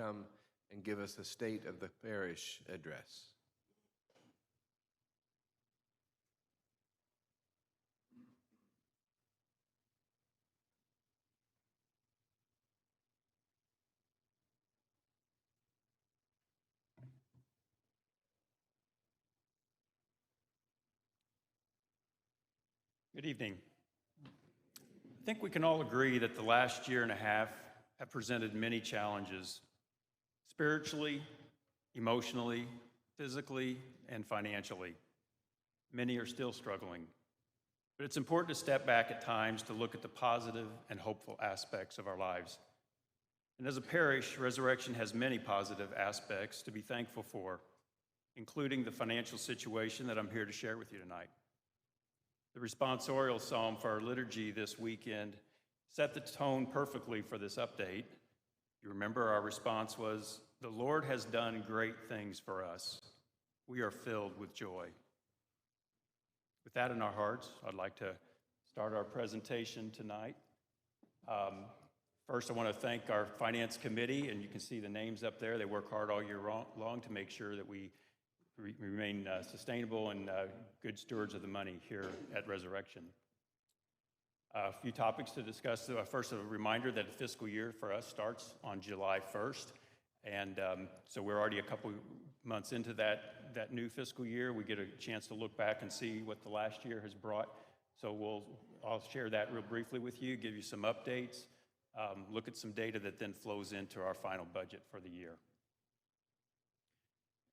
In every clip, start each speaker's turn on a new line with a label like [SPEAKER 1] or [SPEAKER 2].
[SPEAKER 1] come and give us a state of the parish address.
[SPEAKER 2] Good evening. I think we can all agree that the last year and a half have presented many challenges, spiritually, emotionally, physically, and financially. Many are still struggling. But it's important to step back at times to look at the positive and hopeful aspects of our lives. And as a parish, Resurrection has many positive aspects to be thankful for, including the financial situation that I'm here to share with you tonight. The responsorial psalm for our liturgy this weekend set the tone perfectly for this update. You remember our response was, "The Lord has done great things for us. We are filled with joy." With that in our hearts, I'd like to start our presentation tonight. First, I want to thank our finance committee, and you can see the names up there. They work hard all year long to make sure that we remain sustainable and good stewards of the money here at Resurrection. A few topics to discuss. First, a reminder that the fiscal year for us starts on July 1st. And so we're already a couple months into that new fiscal year. We get a chance to look back and see what the last year has brought. So I'll share that real briefly with you, give you some updates, look at some data that then flows into our final budget for the year.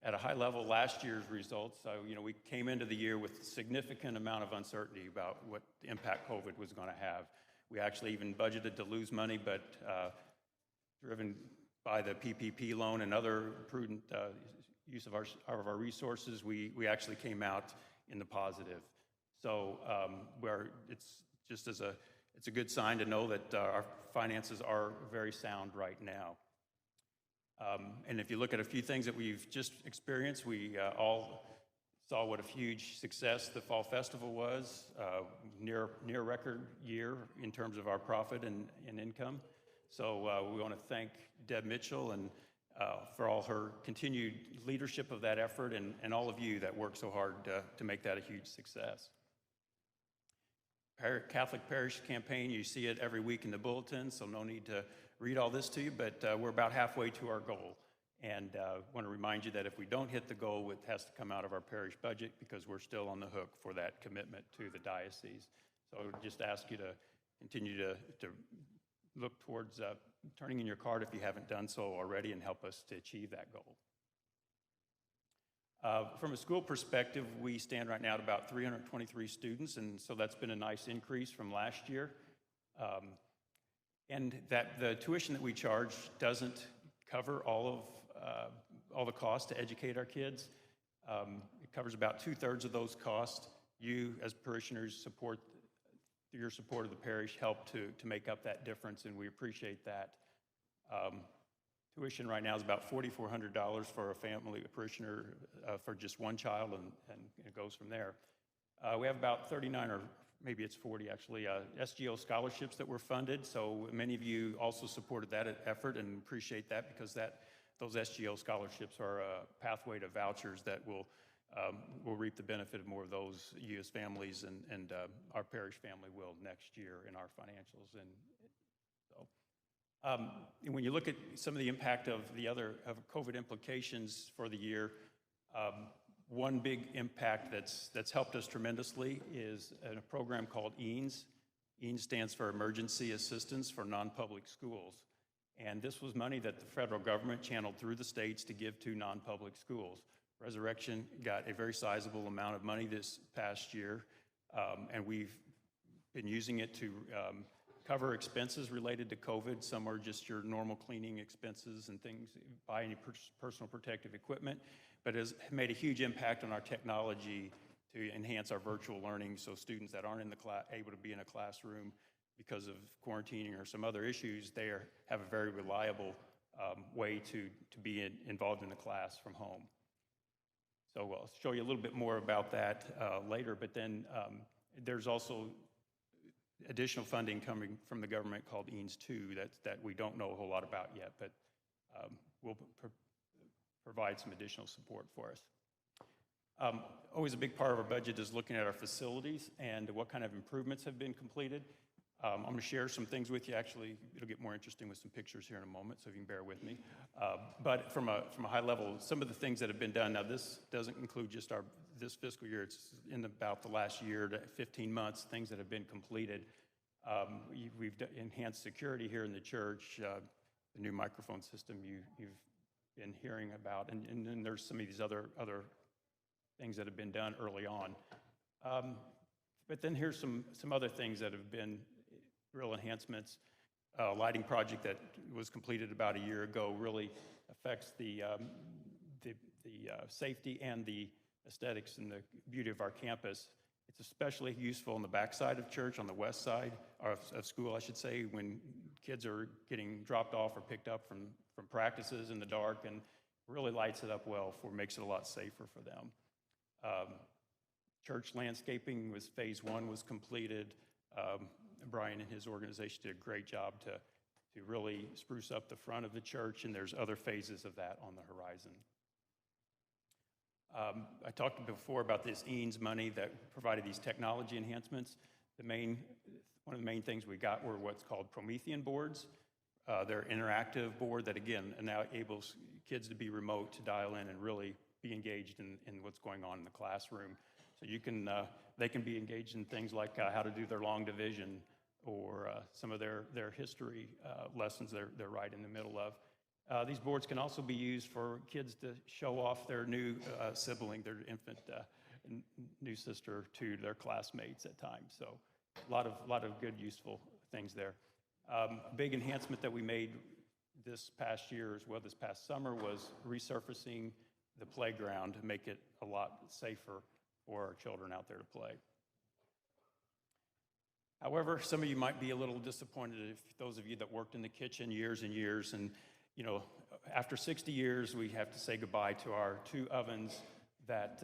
[SPEAKER 2] At a high level, last year's results, we came into the year with a significant amount of uncertainty about what impact COVID was going to have. We actually even budgeted to lose money, but driven by the PPP loan and other prudent use of our resources, we actually came out in the positive. So it's a good sign to know that our finances are very sound right now. And if you look at a few things that we've just experienced, we all saw what a huge success the Fall Festival was, near record year in terms of our profit and income. So we want to thank Deb Mitchell and for all her continued leadership of that effort and all of you that worked so hard to make that a huge success. Catholic Parish campaign, you see it every week in the bulletin, so no need to read all this to you, but we're about halfway to our goal. And I want to remind you that if we don't hit the goal, it has to come out of our parish budget because we're still on the hook for that commitment to the diocese. So I would just ask you to continue to look towards turning in your card if you haven't done so already and help us to achieve that goal. From a school perspective, we stand right now at about 323 students, and so that's been a nice increase from last year. And that the tuition that we charge doesn't cover all the costs to educate our kids. It covers about 2/3 of those costs. You, as parishioners, through your support of the parish, help to make up that difference, and we appreciate that. Tuition right now is about $4,400 for a parishioner for just one child, and it goes from there. We have about 39, or maybe it's 40 actually, SGO scholarships that were funded, so many of you also supported that effort and appreciate that because those SGO scholarships are a pathway to vouchers that will reap the benefit of more of those you as families and our parish family will next year in our financials. And when you look at some of the impact of COVID implications for the year, one big impact that's helped us tremendously is a program called EANS. EANS stands for Emergency Assistance for Non-Public Schools. And this was money that the federal government channeled through the states to give to non-public schools. Resurrection got a very sizable amount of money this past year, and we've been using it to cover expenses related to COVID. Some are just your normal cleaning expenses and things, buy any personal protective equipment, but has made a huge impact on our technology to enhance our virtual learning so students that aren't able to be in a classroom because of quarantining or some other issues, they have a very reliable way to be involved in the class from home. So I'll show you a little bit more about that later, but then there's also additional funding coming from the government called EANS 2 that we don't know a whole lot about yet, but will provide some additional support for us. Always a big part of our budget is looking at our facilities and what kind of improvements have been completed. I'm going to share some things with you. Actually, it'll get more interesting with some pictures here in a moment, so if you can bear with me. But from a high level, some of the things that have been done, now this doesn't include just this fiscal year, it's in about the last year to 15 months, things that have been completed. We've enhanced security here in the church, the new microphone system you've been hearing about, and then there's some of these other things that have been done early on. But then here's some other things that have been real enhancements. Lighting project that was completed about a year ago really affects the safety and the aesthetics and the beauty of our campus. It's especially useful on the backside of church, on the west side of school, I should say, when kids are getting dropped off or picked up from practices in the dark, and really lights it up well, makes it a lot safer for them. Church landscaping phase 1 was completed. Brian and his organization did a great job to really spruce up the front of the church, and there's other phases of that on the horizon. I talked before about this EANS money that provided these technology enhancements. One of the main things we got were what's called Promethean boards. They're interactive board that, again, enables kids to be remote, to dial in and really be engaged in what's going on in the classroom. So they can be engaged in things like how to do their long division, or some of their history lessons they're right in the middle of. These boards can also be used for kids to show off their new sibling, their infant new sister, to their classmates at times. So a lot of good, useful things there. A big enhancement that we made this past year as well, this past summer, was resurfacing the playground to make it a lot safer for our children out there to play. However, some of you might be a little disappointed, if those of you that worked in the kitchen years and years, and after 60 years, we have to say goodbye to our 2 ovens that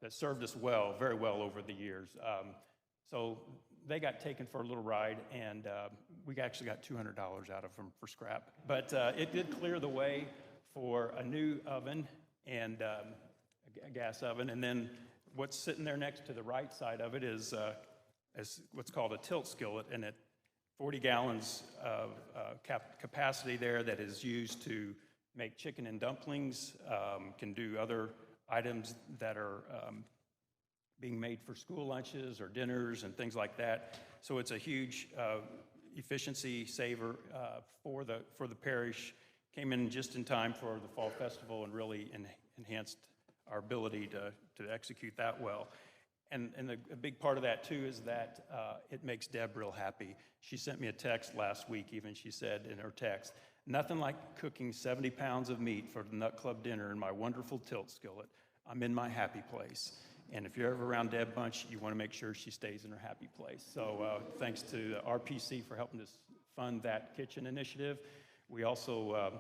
[SPEAKER 2] served us very well over the years. So they got taken for a little ride, and we actually got $200 out of them for scrap. But it did clear the way for a new oven and a gas oven. And then what's sitting there next to the right side of it is what's called a tilt skillet, and it 40 gallons of capacity there that is used to make chicken and dumplings, can do other items that are being made for school lunches or dinners and things like that. So it's a huge efficiency saver for the parish. Came in just in time for the fall festival and really enhanced our ability to execute that well. And a big part of that, too, is that it makes Deb real happy. She sent me a text last week, even. She said in her text, "Nothing like cooking 70 pounds of meat for the Nut Club dinner in my wonderful tilt skillet. I'm in my happy place." And if you're ever around Deb Bunch, you want to make sure she stays in her happy place. So thanks to the RPC for helping us fund that kitchen initiative. We also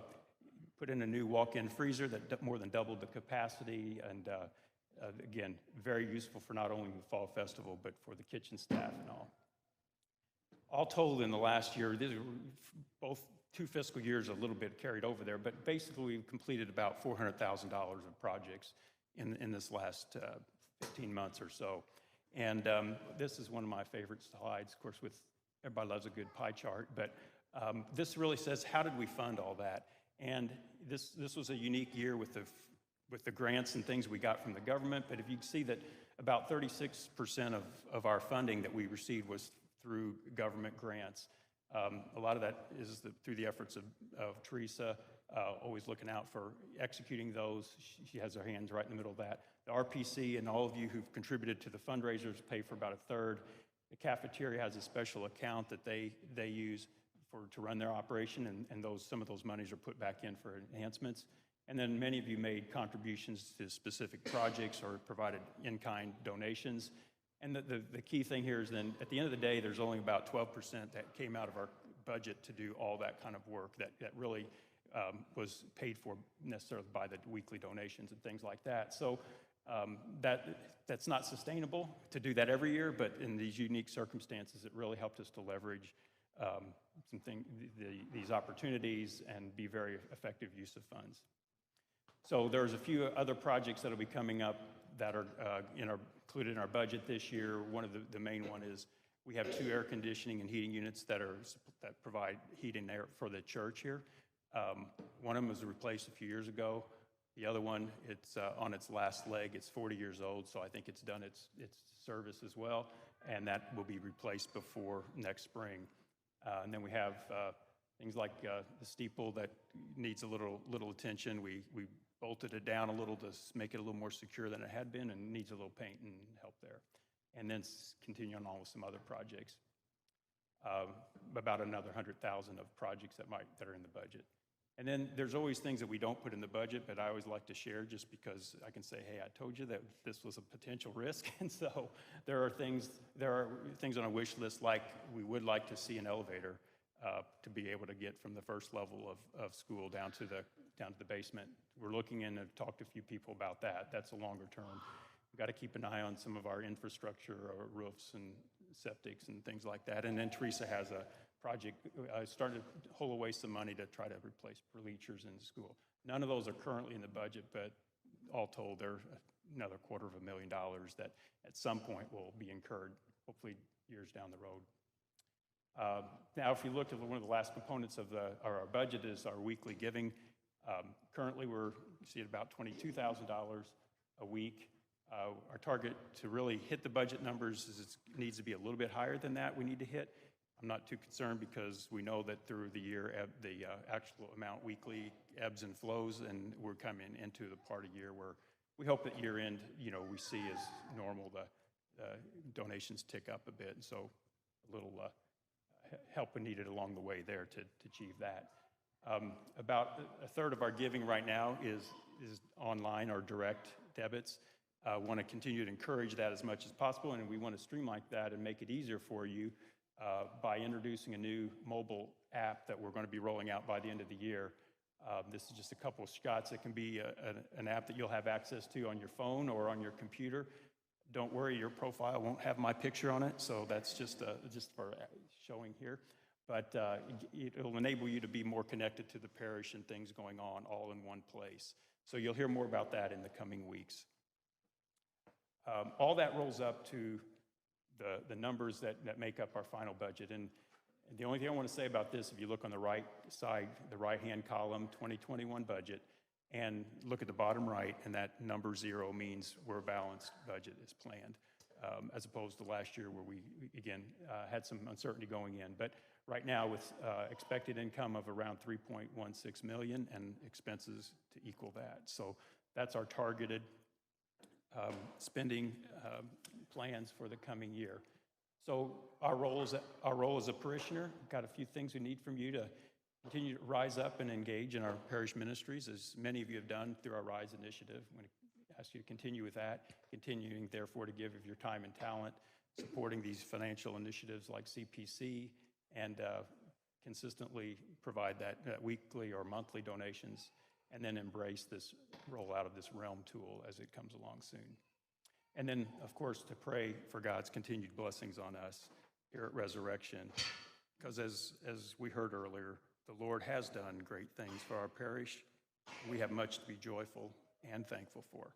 [SPEAKER 2] put in a new walk-in freezer that more than doubled the capacity, and again, very useful for not only the fall festival, but for the kitchen staff and all. All told, in the last year, both 2 fiscal years a little bit carried over there, but basically we've completed about $400,000 of projects in this last 15 months or so. And this is one of my favorite slides, of course, everybody loves a good pie chart, but this really says, how did we fund all that? And this was a unique year with the grants and things we got from the government, but if you can see that about 36% of our funding that we received was through government grants. A lot of that is through the efforts of Teresa, always looking out for executing those. She has her hands right in the middle of that. The RPC and all of you who've contributed to the fundraisers pay for about 1/3. The cafeteria has a special account that they use to run their operation, and some of those monies are put back in for enhancements. And then many of you made contributions to specific projects or provided in-kind donations. And the key thing here is then, at the end of the day, there's only about 12% that came out of our budget to do all that kind of work that really was paid for necessarily by the weekly donations and things like that. So that's not sustainable to do that every year, but in these unique circumstances, it really helped us to leverage these opportunities and be very effective use of funds. So there's a few other projects that will be coming up that are included in our budget this year. One of the main one is we have 2 air conditioning and heating units that provide heat and air for the church here. One of them was replaced a few years ago. The other one, it's on its last leg. It's 40 years old, so I think it's done its service as well, and that will be replaced before next spring. And then we have things like the steeple that needs a little attention. We bolted it down a little to make it a little more secure than it had been, and needs a little paint and help there. And then continue on with some other projects. About another 100,000 of projects that are in the budget. And then there's always things that we don't put in the budget, but I always like to share just because I can say, hey, I told you that this was a potential risk. And so there are things on a wish list, like we would like to see an elevator to be able to get from the first level of school down to the basement. We're looking in and talked to a few people about that. That's a longer term. We've got to keep an eye on some of our infrastructure, our roofs and septics and things like that. And then Teresa has a project, started to haul away some money to try to replace bleachers in the school. None of those are currently in the budget, but all told, there's another $250,000 that at some point will be incurred, hopefully years down the road. Now, if you look at one of the last components of our budget is our weekly giving. Currently, we're at about $22,000 a week. Our target to really hit the budget numbers needs to be a little bit higher than that. We need to hit. I'm not too concerned because we know that through the year, the actual amount weekly ebbs and flows, and we're coming into the part of the year where we hope that year end, we see as normal, the donations tick up a bit. And so a little help needed along the way there to achieve that. About a third of our giving right now is online or direct debits. Want to continue to encourage that as much as possible, and we want to streamline that and make it easier for you by introducing a new mobile app that we're going to be rolling out by the end of the year. This is just a couple of shots. It can be an app that you'll have access to on your phone or on your computer. Don't worry, your profile won't have my picture on it, so that's just for showing here. But it'll enable you to be more connected to the parish and things going on all in one place. So you'll hear more about that in the coming weeks. All that rolls up to the numbers that make up our final budget. And the only thing I want to say about this, if you look on the right side, the right-hand column, 2021 budget, and look at the bottom right, and that number 0 means we're a balanced budget as planned, as opposed to last year where we again, had some uncertainty going in. But right now, with expected income of around $3.16 million and expenses to equal that. So that's our targeted spending plans for the coming year. So our role as a parishioner, got a few things we need from you to continue to rise up and engage in our parish ministries, as many of you have done through our RISE initiative. I'm going to ask you to continue with that, continuing therefore to give of your time and talent, supporting these financial initiatives like CPC, and consistently provide that weekly or monthly donations, and then embrace this rollout of this Realm tool as it comes along soon. And then, of course, to pray for God's continued blessings on us here at Resurrection, because as we heard earlier, the Lord has done great things for our parish. We have much to be joyful and thankful for.